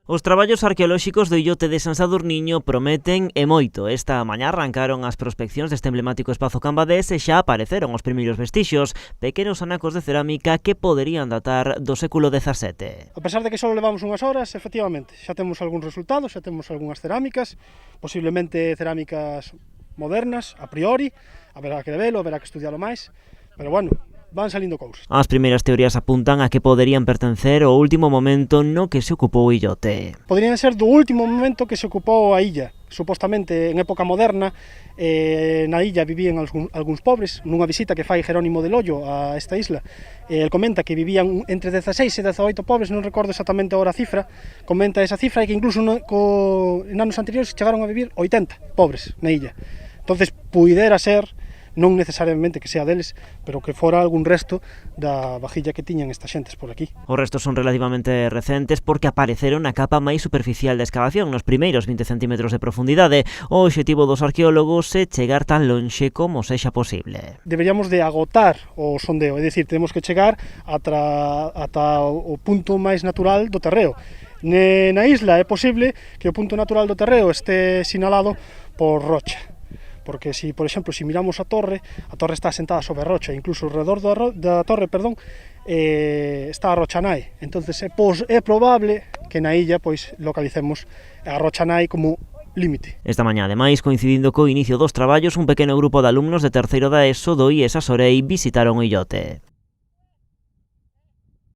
Os traballos arqueolóxicos do illote de San Sadurniño prometen e moito. Esta mañá arrancaron as prospeccións deste emblemático espazo cambadés e xa apareceron os primeiros vestixios, pequenos anacos de cerámica que poderían datar do século XVII. A pesar de que só levamos unhas horas, efectivamente, xa temos algúns resultados, xa temos algunhas cerámicas, posiblemente cerámicas modernas, a priori, haberá que velo, haberá que estudialo máis, pero bueno, van salindo cousas. As primeiras teorías apuntan a que poderían pertencer ao último momento no que se ocupou o illote. Poderían ser do último momento que se ocupou a illa. Supostamente, en época moderna, na illa vivían algúns pobres. Nunha visita que fai Jerónimo de Loyo a esta isla, el comenta que vivían entre 16 e 18 pobres, non recordo exactamente agora a cifra, comenta esa cifra e que incluso en anos anteriores chegaron a vivir 80 pobres na illa. Entonces, puidera ser, non necesariamente que sea deles, pero que fora algún resto da vajilla que tiñan estas xentes por aquí. Os restos son relativamente recentes porque apareceron na capa máis superficial da excavación, nos primeiros 20 centímetros de profundidade. O obxectivo dos arqueólogos é chegar tan lonxe como sexa posible. Deberíamos de agotar o sondeo, é dicir, temos que chegar ata o punto máis natural do terreo. Na isla é posible que o punto natural do terreo este sinalado por rocha. Porque por exemplo, se miramos a torre está asentada sobre a rocha, incluso alrededor da torre, está a rocha nai. Entonces é probable que na illa localicemos a rocha nai como límite. Esta mañá, ademais, coincidindo co inicio dos traballos, un pequeno grupo de alumnos de terceiro da ESO do IES Asorei visitaron o illote.